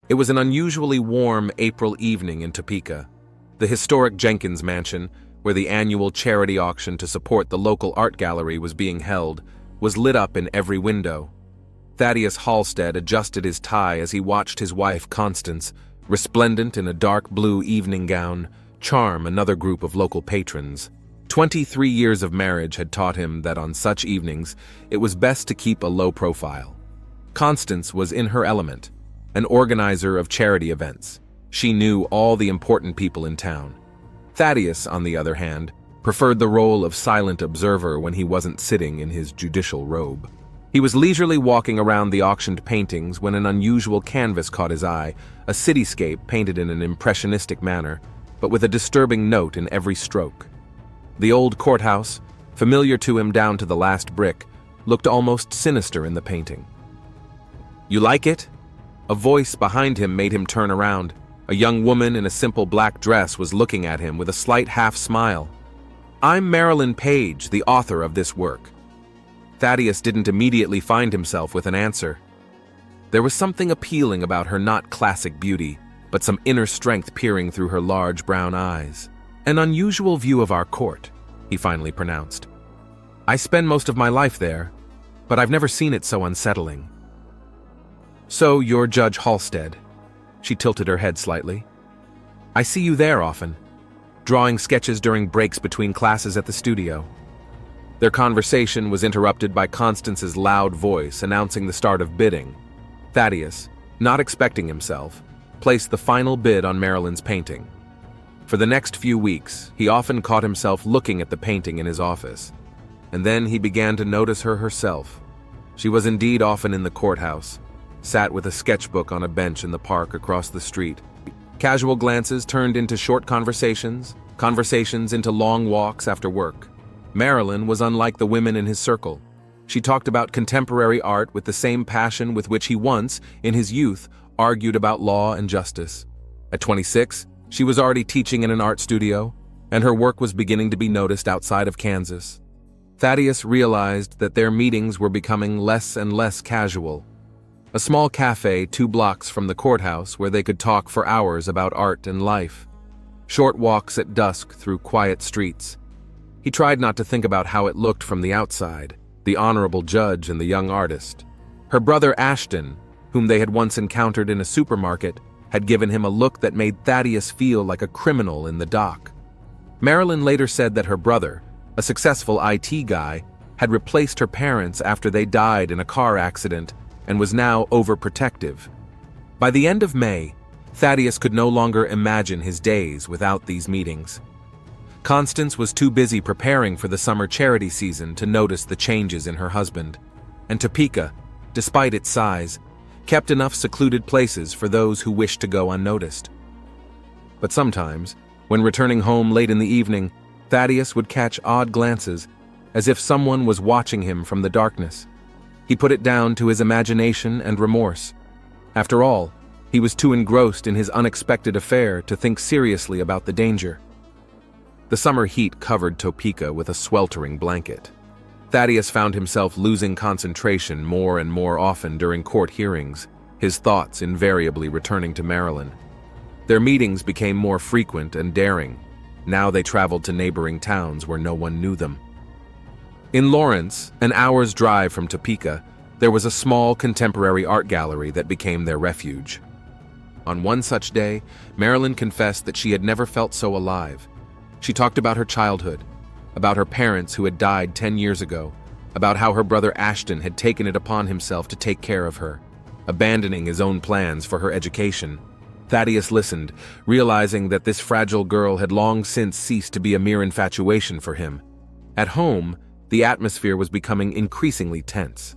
It was an unusually warm April evening in Topeka. The historic Jenkins Mansion, where the annual charity auction to support the local art gallery was being held, was lit up in every window. Thaddeus Halstead adjusted his tie as he watched his wife, Constance, resplendent in a dark blue evening gown, charm another group of local patrons. 23 years of marriage had taught him that on such evenings it was best to keep a low profile. Constance was in her element, an organizer of charity events. She knew all the important people in town. Thaddeus, on the other hand, preferred the role of silent observer when he wasn't sitting in his judicial robe. He was leisurely walking around the auctioned paintings when an unusual canvas caught his eye, a cityscape painted in an impressionistic manner, but with a disturbing note in every stroke. The old courthouse, familiar to him down to the last brick, looked almost sinister in the painting. "You like it?" A voice behind him made him turn around. A young woman in a simple black dress was looking at him with a slight half-smile. "I'm Marilyn Page, the author of this work." Thaddeus didn't immediately find himself with an answer. There was something appealing about her not classic beauty, but some inner strength peering through her large brown eyes. "An unusual view of our court," he finally pronounced. "I spend most of my life there, but I've never seen it so unsettling." "So you're Judge Halstead?" She tilted her head slightly. "I see you there often, drawing sketches during breaks between classes at the studio." Their conversation was interrupted by Constance's loud voice announcing the start of bidding. Thaddeus, not expecting himself, placed the final bid on Marilyn's painting. For the next few weeks, he often caught himself looking at the painting in his office. And then he began to notice her herself. She was indeed often in the courthouse, sat with a sketchbook on a bench in the park across the street. Casual glances turned into short conversations, conversations into long walks after work. Marilyn was unlike the women in his circle. She talked about contemporary art with the same passion with which he once, in his youth, argued about law and justice. At 26, she was already teaching in an art studio, and her work was beginning to be noticed outside of Kansas. Thaddeus realized that their meetings were becoming less and less casual. A small cafe 2 blocks from the courthouse where they could talk for hours about art and life. Short walks at dusk through quiet streets. He tried not to think about how it looked from the outside, the honorable judge and the young artist. Her brother Ashton, whom they had once encountered in a supermarket, had given him a look that made Thaddeus feel like a criminal in the dock. Marilyn later said that her brother, a successful IT guy, had replaced her parents after they died in a car accident and was now overprotective. By the end of May, Thaddeus could no longer imagine his days without these meetings. Constance was too busy preparing for the summer charity season to notice the changes in her husband, and Topeka, despite its size, kept enough secluded places for those who wished to go unnoticed. But sometimes, when returning home late in the evening, Thaddeus would catch odd glances, as if someone was watching him from the darkness. He put it down to his imagination and remorse. After all, he was too engrossed in his unexpected affair to think seriously about the danger. The summer heat covered Topeka with a sweltering blanket. Thaddeus found himself losing concentration more and more often during court hearings, his thoughts invariably returning to Marilyn. Their meetings became more frequent and daring. Now they traveled to neighboring towns where no one knew them. In Lawrence, an hour's drive from Topeka, there was a small contemporary art gallery that became their refuge. On one such day, Marilyn confessed that she had never felt so alive. She talked about her childhood, about her parents who had died 10 years ago, about how her brother Ashton had taken it upon himself to take care of her, abandoning his own plans for her education. Thaddeus listened, realizing that this fragile girl had long since ceased to be a mere infatuation for him. At home, the atmosphere was becoming increasingly tense.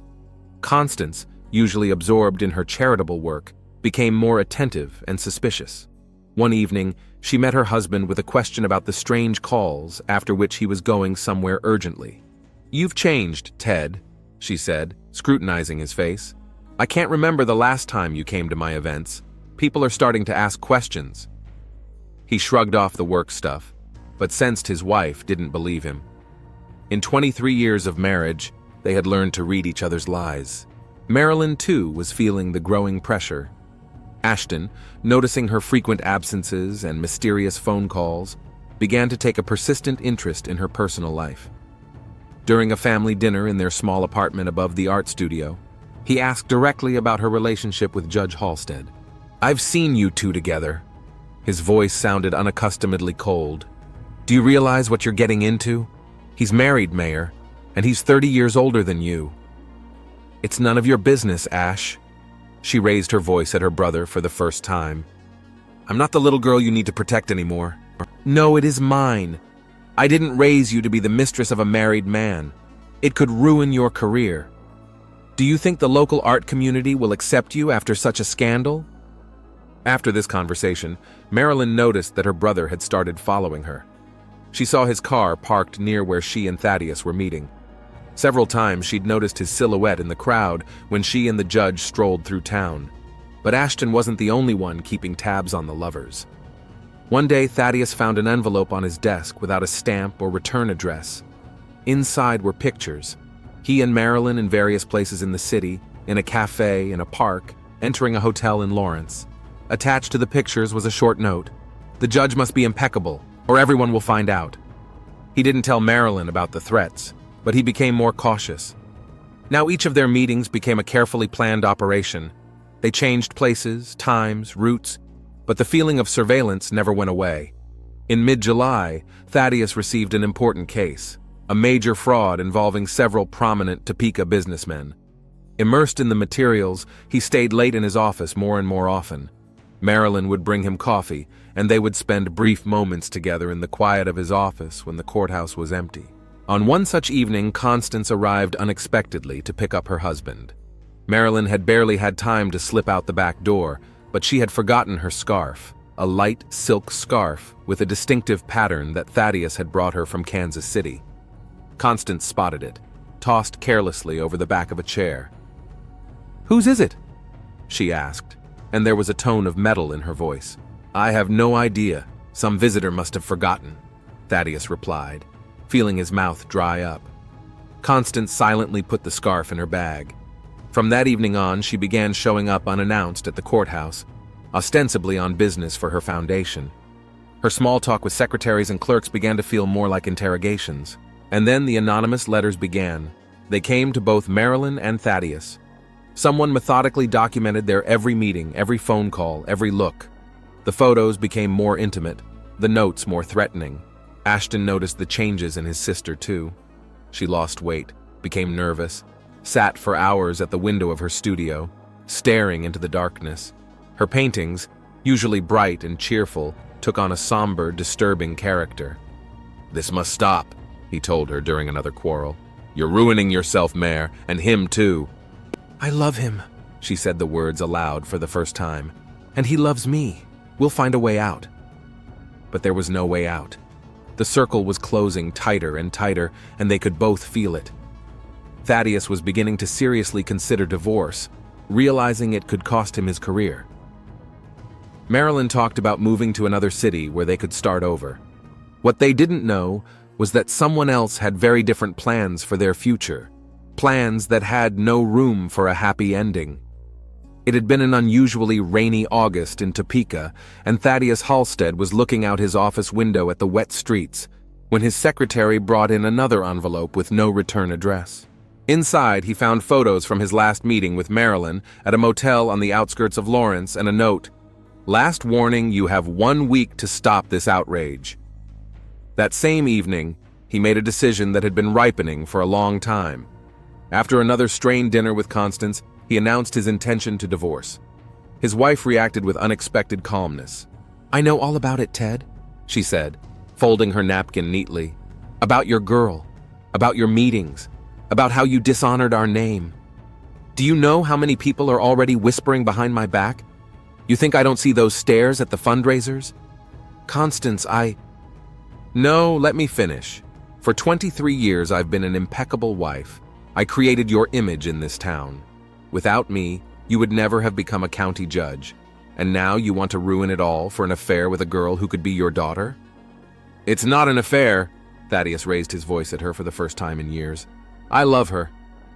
Constance, usually absorbed in her charitable work, became more attentive and suspicious. One evening, she met her husband with a question about the strange calls, after which he was going somewhere urgently. "You've changed, Ted," she said, scrutinizing his face. "I can't remember the last time you came to my events. People are starting to ask questions." He shrugged off the work stuff, but sensed his wife didn't believe him. In 23 years of marriage, they had learned to read each other's lies. Marilyn, too, was feeling the growing pressure. Ashton, noticing her frequent absences and mysterious phone calls, began to take a persistent interest in her personal life. During a family dinner in their small apartment above the art studio, he asked directly about her relationship with Judge Halstead. "I've seen you two together." His voice sounded unaccustomedly cold. "Do you realize what you're getting into? He's married, Mayor, and he's 30 years older than you." "It's none of your business, Ash." She raised her voice at her brother for the first time. "I'm not the little girl you need to protect anymore." "No, it is mine. I didn't raise you to be the mistress of a married man. It could ruin your career. Do you think the local art community will accept you after such a scandal?" After this conversation, Marilyn noticed that her brother had started following her. She saw his car parked near where she and Thaddeus were meeting. Several times she'd noticed his silhouette in the crowd when she and the judge strolled through town. But Ashton wasn't the only one keeping tabs on the lovers. One day, Thaddeus found an envelope on his desk without a stamp or return address. Inside were pictures. He and Marilyn in various places in the city, in a cafe, in a park, entering a hotel in Lawrence. Attached to the pictures was a short note. "The judge must be impeccable, or everyone will find out." He didn't tell Marilyn about the threats, but he became more cautious. Now each of their meetings became a carefully planned operation. They changed places, times, routes, but the feeling of surveillance never went away. In mid-July, Thaddeus received an important case, a major fraud involving several prominent Topeka businessmen. Immersed in the materials, he stayed late in his office more and more often. Marilyn would bring him coffee, and they would spend brief moments together in the quiet of his office when the courthouse was empty. On one such evening, Constance arrived unexpectedly to pick up her husband. Marilyn had barely had time to slip out the back door, but she had forgotten her scarf, a light silk scarf with a distinctive pattern that Thaddeus had brought her from Kansas City. Constance spotted it, tossed carelessly over the back of a chair. "Whose is it?" she asked, and there was a tone of metal in her voice. "I have no idea. Some visitor must have forgotten," Thaddeus replied, feeling his mouth dry up. Constance silently put the scarf in her bag. From that evening on, she began showing up unannounced at the courthouse, ostensibly on business for her foundation. Her small talk with secretaries and clerks began to feel more like interrogations. And then the anonymous letters began. They came to both Marilyn and Thaddeus. Someone methodically documented their every meeting, every phone call, every look. The photos became more intimate, the notes more threatening. Ashton noticed the changes in his sister, too. She lost weight, became nervous, sat for hours at the window of her studio, staring into the darkness. Her paintings, usually bright and cheerful, took on a somber, disturbing character. "This must stop," he told her during another quarrel. "You're ruining yourself, Mayor, and him too." "I love him," she said the words aloud for the first time. "And he loves me. We'll find a way out." But there was no way out. The circle was closing tighter and tighter, and they could both feel it. Thaddeus was beginning to seriously consider divorce, realizing it could cost him his career. Marilyn talked about moving to another city where they could start over. What they didn't know was that someone else had very different plans for their future, plans that had no room for a happy ending. It had been an unusually rainy August in Topeka, and Thaddeus Halstead was looking out his office window at the wet streets when his secretary brought in another envelope with no return address. Inside, he found photos from his last meeting with Marilyn at a motel on the outskirts of Lawrence and a note, "Last warning, you have 1 week to stop this outrage." That same evening, he made a decision that had been ripening for a long time. After another strained dinner with Constance, he announced his intention to divorce. His wife reacted with unexpected calmness. "I know all about it, Ted," she said, folding her napkin neatly. "About your girl, about your meetings, about how you dishonored our name. Do you know how many people are already whispering behind my back? You think I don't see those stares at the fundraisers? Constance, No, let me finish. For 23 years, I've been an impeccable wife. I created your image in this town. Without me, you would never have become a county judge. And now you want to ruin it all for an affair with a girl who could be your daughter?" "It's not an affair," Thaddeus raised his voice at her for the first time in years. "I love her,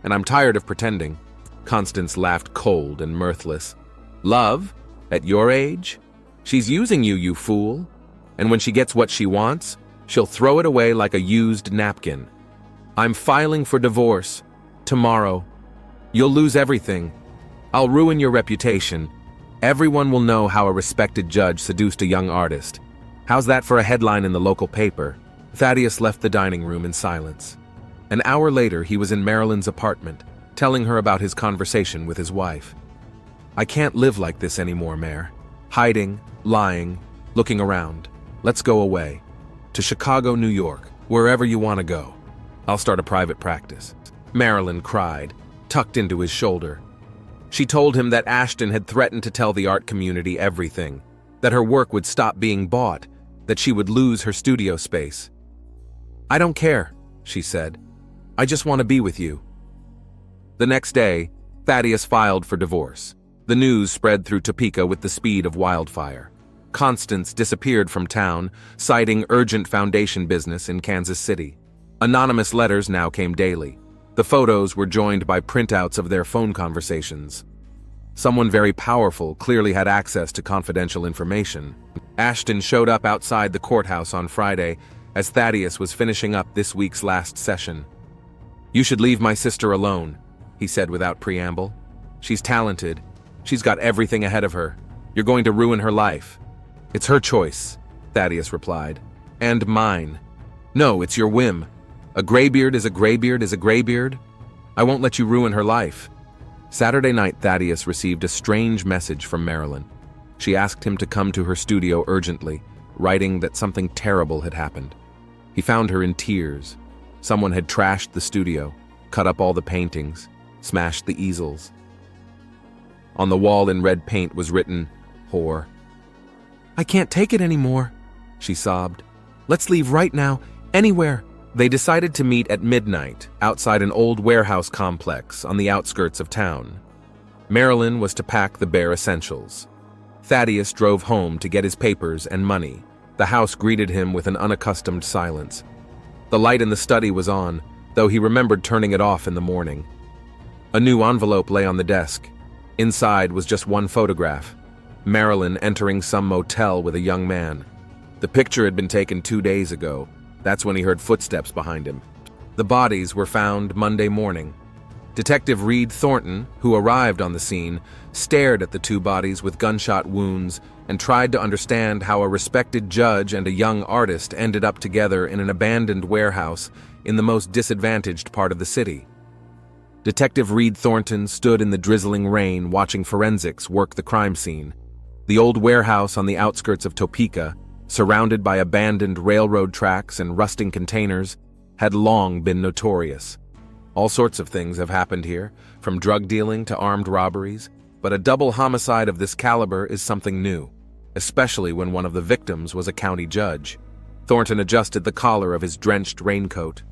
and I'm tired of pretending." Constance laughed cold and mirthless. "Love? At your age? She's using you, you fool. And when she gets what she wants, she'll throw it away like a used napkin. I'm filing for divorce. Tomorrow. You'll lose everything. I'll ruin your reputation. Everyone will know how a respected judge seduced a young artist. How's that for a headline in the local paper? Thaddeus left the dining room in silence. An hour later, he was in Marilyn's apartment, telling her about his conversation with his wife. I can't live like this anymore, Mare. Hiding, lying, looking around. Let's go away. To Chicago, New York, wherever you want to go. I'll start a private practice. Marilyn cried, tucked into his shoulder. She told him that Ashton had threatened to tell the art community everything, that her work would stop being bought, that she would lose her studio space. I don't care, she said. I just want to be with you. The next day, Thaddeus filed for divorce. The news spread through Topeka with the speed of wildfire. Constance disappeared from town, citing urgent foundation business in Kansas City. Anonymous letters now came daily. The photos were joined by printouts of their phone conversations. Someone very powerful clearly had access to confidential information. Ashton showed up outside the courthouse on Friday as Thaddeus was finishing up this week's last session. You should leave my sister alone, he said without preamble. She's talented. She's got everything ahead of her. You're going to ruin her life. It's her choice, Thaddeus replied. And mine. No, it's your whim. A graybeard is a graybeard is a graybeard. I won't let you ruin her life. Saturday night, Thaddeus received a strange message from Marilyn. She asked him to come to her studio urgently, writing that something terrible had happened. He found her in tears. Someone had trashed the studio, cut up all the paintings, smashed the easels. On the wall in red paint was written, "Whore." I can't take it anymore, she sobbed. Let's leave right now, anywhere. They decided to meet at midnight outside an old warehouse complex on the outskirts of town. Marilyn was to pack the bare essentials. Thaddeus drove home to get his papers and money. The house greeted him with an unaccustomed silence. The light in the study was on, though he remembered turning it off in the morning. A new envelope lay on the desk. Inside was just one photograph. Marilyn entering some motel with a young man. The picture had been taken 2 days ago. That's when he heard footsteps behind him. The bodies were found Monday morning. Detective Reed Thornton, who arrived on the scene, stared at the two bodies with gunshot wounds and tried to understand how a respected judge and a young artist ended up together in an abandoned warehouse in the most disadvantaged part of the city. Detective Reed Thornton stood in the drizzling rain watching forensics work the crime scene. The old warehouse on the outskirts of Topeka, surrounded by abandoned railroad tracks and rusting containers, had long been notorious. All sorts of things have happened here, from drug dealing to armed robberies, but a double homicide of this caliber is something new, especially when one of the victims was a county judge. Thornton adjusted the collar of his drenched raincoat.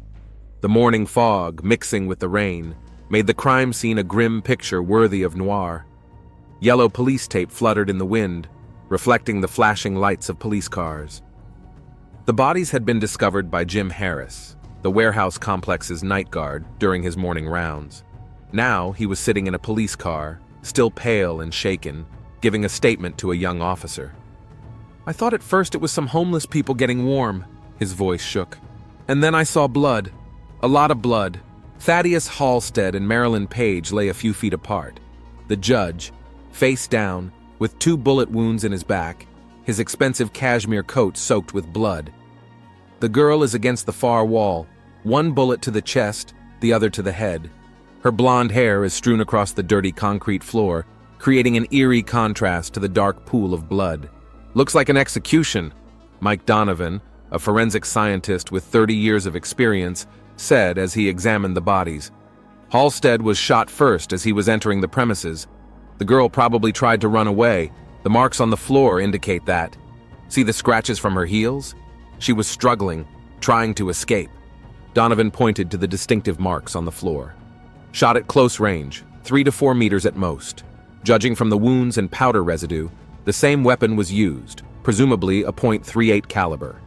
The morning fog, mixing with the rain, made the crime scene a grim picture worthy of noir. Yellow police tape fluttered in the wind, reflecting the flashing lights of police cars. The bodies had been discovered by Jim Harris, the warehouse complex's night guard, during his morning rounds. Now he was sitting in a police car, still pale and shaken, giving a statement to a young officer. I thought at first it was some homeless people getting warm, his voice shook. And then I saw blood. A lot of blood. Thaddeus Halstead and Marilyn Page lay a few feet apart. The judge, face down, with 2 bullet wounds in his back, his expensive cashmere coat soaked with blood. The girl is against the far wall, 1 bullet to the chest, the other to the head. Her blonde hair is strewn across the dirty concrete floor, creating an eerie contrast to the dark pool of blood. Looks like an execution, Mike Donovan, a forensic scientist with 30 years of experience, said as he examined the bodies. Halstead was shot first as he was entering the premises. The girl probably tried to run away. The marks on the floor indicate that. See the scratches from her heels? She was struggling, trying to escape. Donovan pointed to the distinctive marks on the floor. Shot at close range, 3 to 4 meters at most. Judging from the wounds and powder residue, the same weapon was used, presumably a .38 caliber.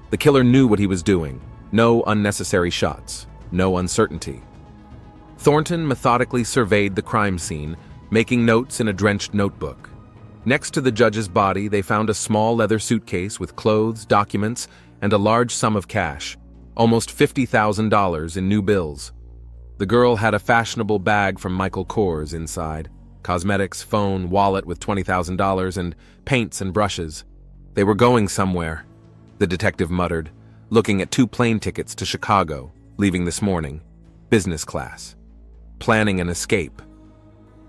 The killer knew what he was doing. No unnecessary shots, no uncertainty. Thornton methodically surveyed the crime scene, making notes in a drenched notebook. Next to the judge's body, they found a small leather suitcase with clothes, documents, and a large sum of cash, almost $50,000 in new bills. The girl had a fashionable bag from Michael Kors inside, cosmetics, phone, wallet with $20,000, and paints and brushes. They were going somewhere, the detective muttered, looking at 2 plane tickets to Chicago, leaving this morning, business class. Planning an escape.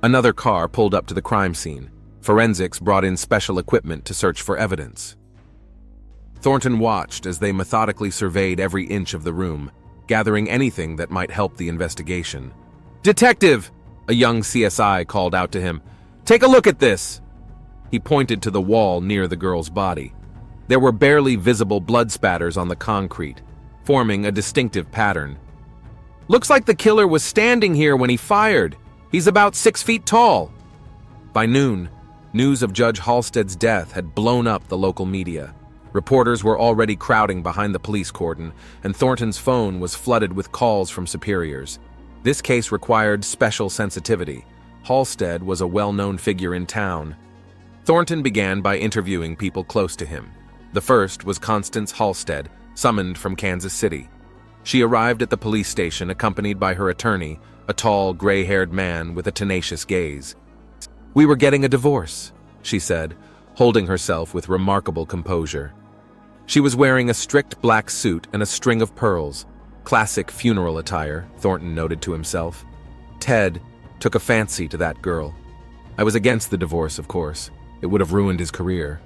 Another car pulled up to the crime scene. Forensics brought in special equipment to search for evidence. Thornton watched as they methodically surveyed every inch of the room, gathering anything that might help the investigation. "Detective!" a young CSI called out to him. "Take a look at this!" He pointed to the wall near the girl's body. There were barely visible blood spatters on the concrete, forming a distinctive pattern. "Looks like the killer was standing here when he fired. He's about 6 feet tall." By noon, news of Judge Halstead's death had blown up the local media. Reporters were already crowding behind the police cordon, and Thornton's phone was flooded with calls from superiors. This case required special sensitivity. Halstead was a well-known figure in town. Thornton began by interviewing people close to him. The first was Constance Halstead, summoned from Kansas City. She arrived at the police station accompanied by her attorney, a tall, gray-haired man with a tenacious gaze. "We were getting a divorce," she said, holding herself with remarkable composure. She was wearing a strict black suit and a string of pearls, classic funeral attire, Thornton noted to himself. Ted took a fancy to that girl. "I was against the divorce, of course. It would have ruined his career."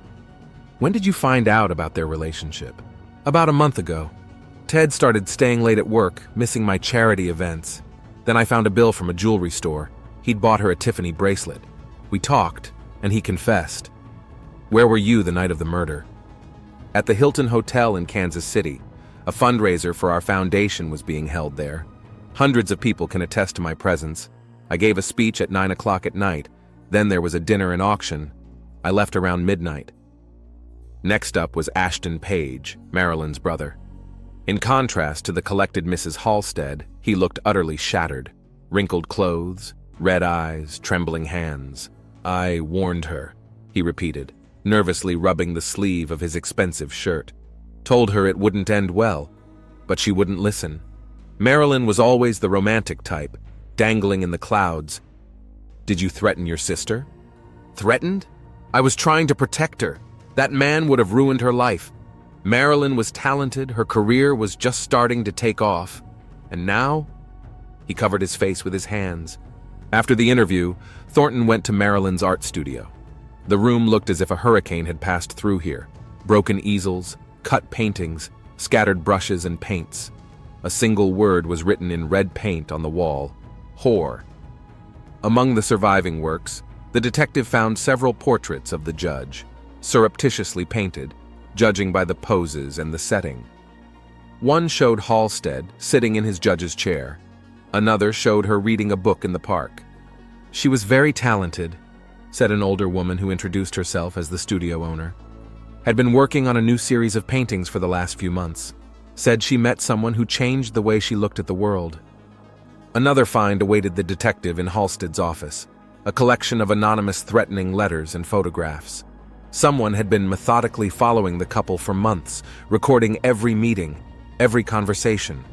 "When did you find out about their relationship?" "About a month ago. Ted started staying late at work, missing my charity events. Then I found a bill from a jewelry store. He'd bought her a Tiffany bracelet. We talked, and he confessed." "Where were you the night of the murder?" "At the Hilton Hotel in Kansas City. A fundraiser for our foundation was being held there. Hundreds of people can attest to my presence. I gave a speech at 9 o'clock at night. Then there was a dinner and auction. I left around midnight." Next up was Ashton Page, Marilyn's brother. In contrast to the collected Mrs. Halstead, he looked utterly shattered. Wrinkled clothes, red eyes, trembling hands. "I warned her," he repeated, nervously rubbing the sleeve of his expensive shirt. "Told her it wouldn't end well, but she wouldn't listen. Marilyn was always the romantic type, dangling in the clouds. Did you threaten your sister?" "Threatened? I was trying to protect her. That man would have ruined her life. Marilyn was talented, her career was just starting to take off. And now?" He covered his face with his hands. After the interview, Thornton went to Marilyn's art studio. The room looked as if a hurricane had passed through here. Broken easels, cut paintings, scattered brushes and paints. A single word was written in red paint on the wall: whore. Among the surviving works, the detective found several portraits of the judge, surreptitiously painted, judging by the poses and the setting. One showed Halstead sitting in his judge's chair. Another showed her reading a book in the park. "She was very talented," said an older woman who introduced herself as the studio owner. "Had been working on a new series of paintings for the last few months. Said she met someone who changed the way she looked at the world." Another find awaited the detective in Halstead's office, a collection of anonymous threatening letters and photographs. Someone had been methodically following the couple for months, recording every meeting, every conversation.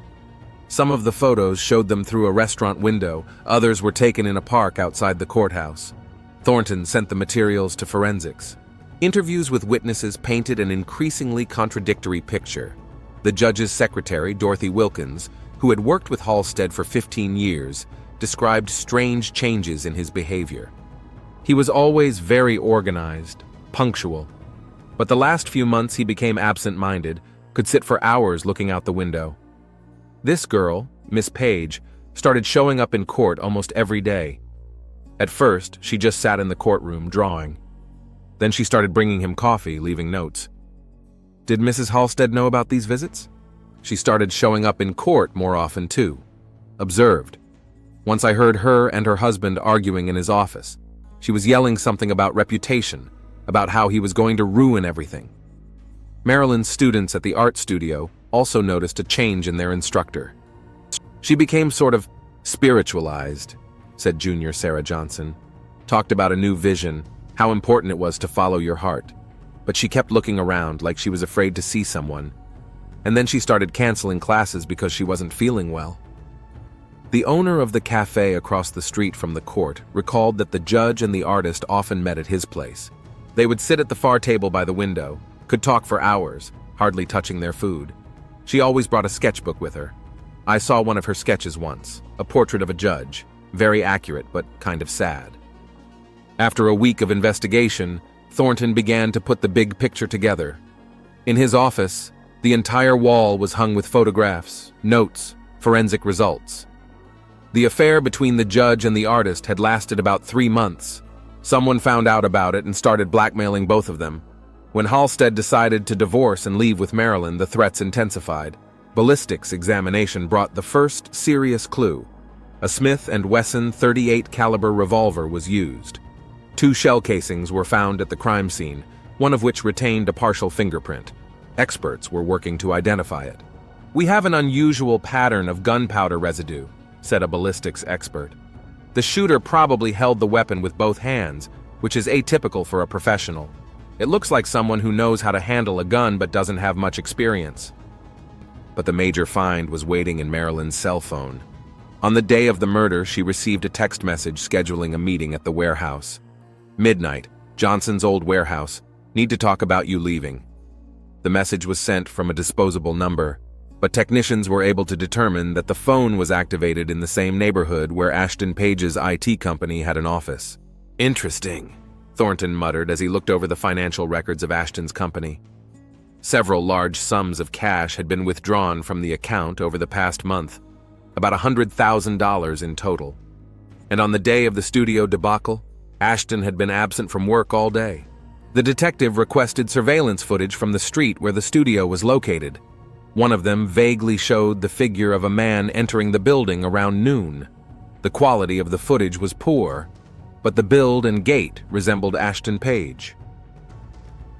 Some of the photos showed them through a restaurant window, others were taken in a park outside the courthouse. Thornton sent the materials to forensics. Interviews with witnesses painted an increasingly contradictory picture. The judge's secretary, Dorothy Wilkins, who had worked with Halstead for 15 years, described strange changes in his behavior. He was always very organized, punctual, but the last few months he became absent-minded, could sit for hours looking out the window. This girl, Miss Page, started showing up in court almost every day. At first, she just sat in the courtroom drawing. Then she started bringing him coffee, leaving notes. Did Mrs. Halstead know about these visits? She started showing up in court more often too. Observed. Once I heard her and her husband arguing in his office. She was yelling something about reputation, about how he was going to ruin everything. Marilyn's students at the art studio also noticed a change in their instructor. She became sort of spiritualized, said Junior Sarah Johnson. Talked about a new vision, how important it was to follow your heart. But she kept looking around like she was afraid to see someone. And then she started canceling classes because she wasn't feeling well. The owner of the cafe across the street from the court recalled that the judge and the artist often met at his place. They would sit at the far table by the window, could talk for hours, hardly touching their food. She always brought a sketchbook with her. I saw one of her sketches once, a portrait of a judge, very accurate but kind of sad. After a week of investigation, Thornton began to put the big picture together. In his office, the entire wall was hung with photographs, notes, forensic results. The affair between the judge and the artist had lasted about 3 months. Someone found out about it and started blackmailing both of them. When Halstead decided to divorce and leave with Marilyn, the threats intensified. Ballistics examination brought the first serious clue. A Smith & Wesson .38 caliber revolver was used. 2 shell casings were found at the crime scene, one of which retained a partial fingerprint. Experts were working to identify it. "We have an unusual pattern of gunpowder residue," said a ballistics expert. "The shooter probably held the weapon with both hands, which is atypical for a professional. It looks like someone who knows how to handle a gun but doesn't have much experience." But the major find was waiting in Marilyn's cell phone. On the day of the murder, she received a text message scheduling a meeting at the warehouse. "Midnight, Johnson's old warehouse. Need to talk about you leaving." The message was sent from a disposable number, but technicians were able to determine that the phone was activated in the same neighborhood where Ashton Page's IT company had an office. "Interesting," Thornton muttered as he looked over the financial records of Ashton's company. Several large sums of cash had been withdrawn from the account over the past month, about $100,000 in total. And on the day of the studio debacle, Ashton had been absent from work all day. The detective requested surveillance footage from the street where the studio was located. One of them vaguely showed the figure of a man entering the building around noon. The quality of the footage was poor, but the build and gait resembled Ashton Page.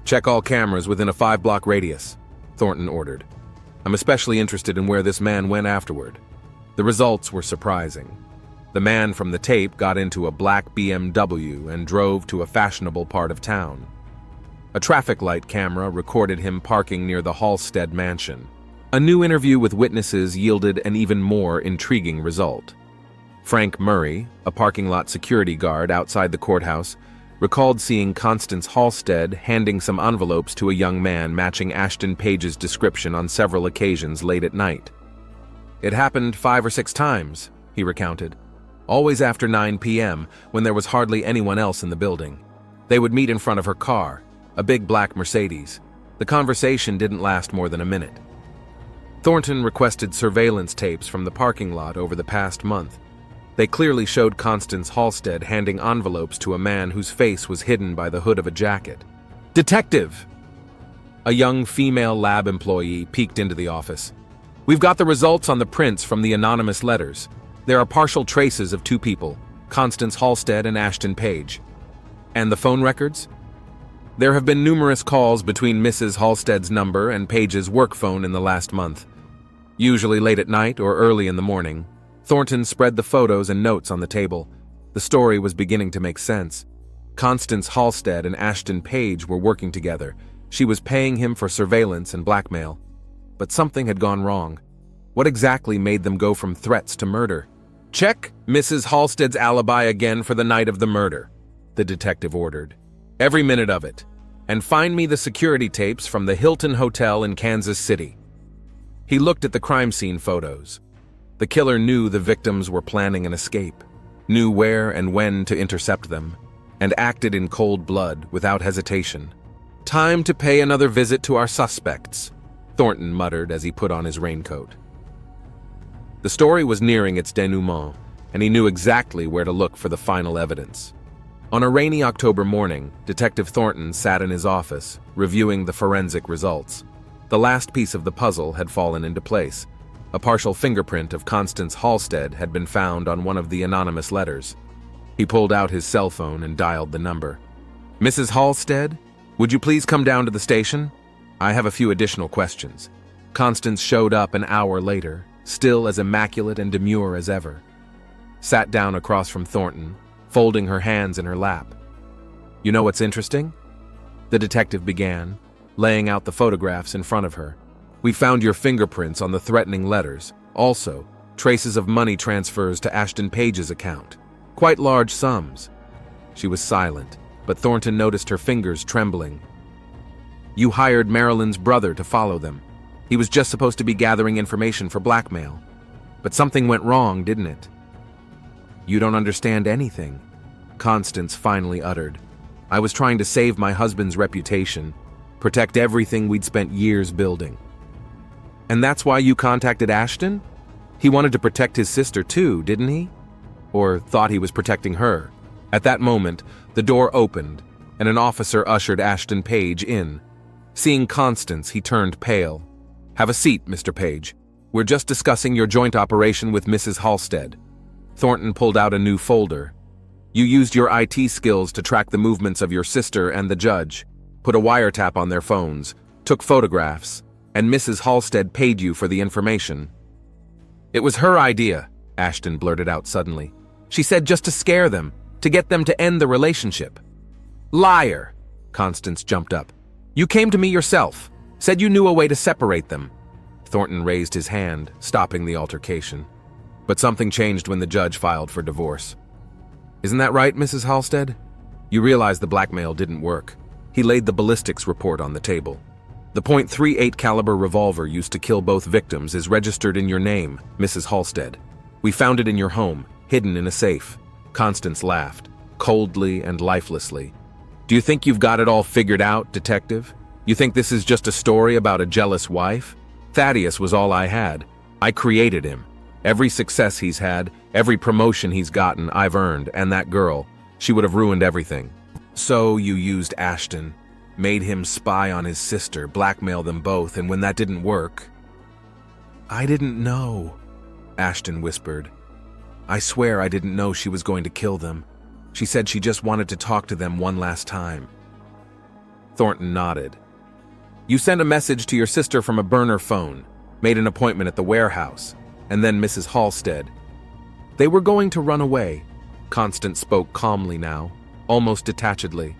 "Check all cameras within a 5-block radius," Thornton ordered. "I'm especially interested in where this man went afterward." The results were surprising. The man from the tape got into a black BMW and drove to a fashionable part of town. A traffic light camera recorded him parking near the Halstead mansion. A new interview with witnesses yielded an even more intriguing result. Frank Murray, a parking lot security guard outside the courthouse, recalled seeing Constance Halstead handing some envelopes to a young man matching Ashton Page's description on several occasions late at night. "It happened 5 or 6 times, he recounted. "Always after 9 p.m., when there was hardly anyone else in the building. They would meet in front of her car, a big black Mercedes. The conversation didn't last more than a minute." Thornton requested surveillance tapes from the parking lot over the past month. They clearly showed Constance Halstead handing envelopes to a man whose face was hidden by the hood of a jacket. "Detective!" A young female lab employee peeked into the office. "We've got the results on the prints from the anonymous letters. There are partial traces of 2 people, Constance Halstead and Ashton Page." "And the phone records?" "There have been numerous calls between Mrs. Halstead's number and Page's work phone in the last month, usually late at night or early in the morning." Thornton spread the photos and notes on the table. The story was beginning to make sense. Constance Halstead and Ashton Page were working together. She was paying him for surveillance and blackmail. But something had gone wrong. What exactly made them go from threats to murder? "Check Mrs. Halstead's alibi again for the night of the murder," the detective ordered. "Every minute of it. And find me the security tapes from the Hilton Hotel in Kansas City." He looked at the crime scene photos. The killer knew the victims were planning an escape, knew where and when to intercept them, and acted in cold blood without hesitation. "Time to pay another visit to our suspects," Thornton muttered as he put on his raincoat. The story was nearing its denouement, and he knew exactly where to look for the final evidence. On a rainy October morning, Detective Thornton sat in his office, reviewing the forensic results. The last piece of the puzzle had fallen into place. A partial fingerprint of Constance Halstead had been found on one of the anonymous letters. He pulled out his cell phone and dialed the number. "Mrs. Halstead, would you please come down to the station? I have a few additional questions." Constance showed up an hour later, still as immaculate and demure as ever. Sat down across from Thornton, folding her hands in her lap. You know what's interesting? The detective began, laying out the photographs in front of her. We found your fingerprints on the threatening letters. Also, traces of money transfers to Ashton Page's account. Quite large sums. She was silent, but Thornton noticed her fingers trembling. You hired Marilyn's brother to follow them. He was just supposed to be gathering information for blackmail. But something went wrong, didn't it? You don't understand anything, Constance finally uttered. I was trying to save my husband's reputation, protect everything we'd spent years building. And that's why you contacted Ashton? He wanted to protect his sister too, didn't he? Or thought he was protecting her. At that moment, the door opened, and an officer ushered Ashton Page in. Seeing Constance, he turned pale. Have a seat, Mr. Page. We're just discussing your joint operation with Mrs. Halstead. Thornton pulled out a new folder. You used your IT skills to track the movements of your sister and the judge, put a wiretap on their phones, took photographs, and Mrs. Halstead paid you for the information. It was her idea, Ashton blurted out suddenly. She said just to scare them, to get them to end the relationship. Liar, Constance jumped up. You came to me yourself, said you knew a way to separate them. Thornton raised his hand, stopping the altercation. But something changed when the judge filed for divorce. Isn't that right, Mrs. Halstead? You realize the blackmail didn't work. He laid the ballistics report on the table. The .38 caliber revolver used to kill both victims is registered in your name, Mrs. Halstead. We found it in your home, hidden in a safe. Constance laughed, coldly and lifelessly. Do you think you've got it all figured out, detective? You think this is just a story about a jealous wife? Thaddeus was all I had. I created him. Every success he's had, every promotion he's gotten, I've earned, and that girl, she would have ruined everything. So you used Ashton, made him spy on his sister, blackmail them both, and when that didn't work... I didn't know, Ashton whispered. I swear I didn't know she was going to kill them. She said she just wanted to talk to them one last time. Thornton nodded. You sent a message to your sister from a burner phone, made an appointment at the warehouse, and then Mrs. Halstead. They were going to run away. Constance spoke calmly now, almost detachedly.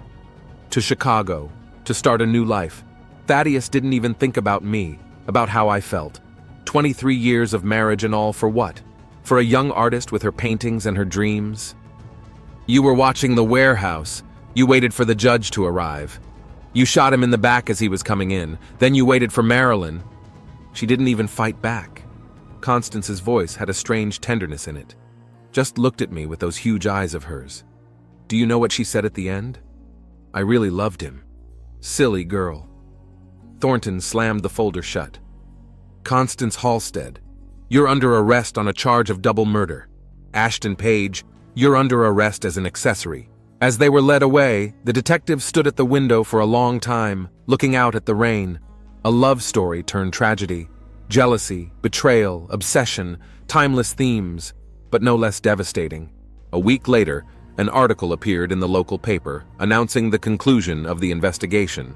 To Chicago, to start a new life. Thaddeus didn't even think about me, about how I felt. 23 years of marriage and all for what? For a young artist with her paintings and her dreams? You were watching the warehouse. You waited for the judge to arrive. You shot him in the back as he was coming in. Then you waited for Marilyn. She didn't even fight back. Constance's voice had a strange tenderness in it. Just looked at me with those huge eyes of hers. Do you know what she said at the end? I really loved him. Silly girl. Thornton slammed the folder shut. Constance Halstead, you're under arrest on a charge of double murder. Ashton Page, you're under arrest as an accessory. As they were led away, the detective stood at the window for a long time, looking out at the rain. A love story turned tragedy. Jealousy, betrayal, obsession, timeless themes, but no less devastating. A week later, an article appeared in the local paper announcing the conclusion of the investigation.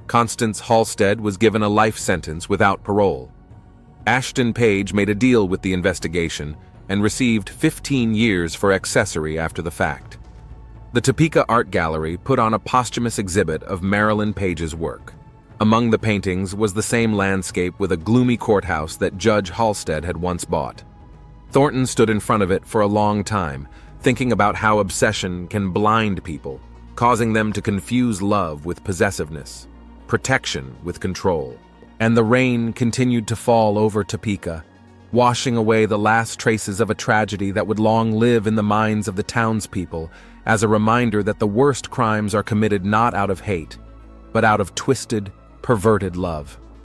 Constance Halstead was given a life sentence without parole. Ashton Page made a deal with the investigation and received 15 years for accessory after the fact. The Topeka Art Gallery put on a posthumous exhibit of Marilyn Page's work. Among the paintings was the same landscape with a gloomy courthouse that Judge Halstead had once bought. Thornton stood in front of it for a long time, thinking about how obsession can blind people, causing them to confuse love with possessiveness, protection with control. And the rain continued to fall over Topeka, washing away the last traces of a tragedy that would long live in the minds of the townspeople as a reminder that the worst crimes are committed not out of hate, but out of twisted, perverted love.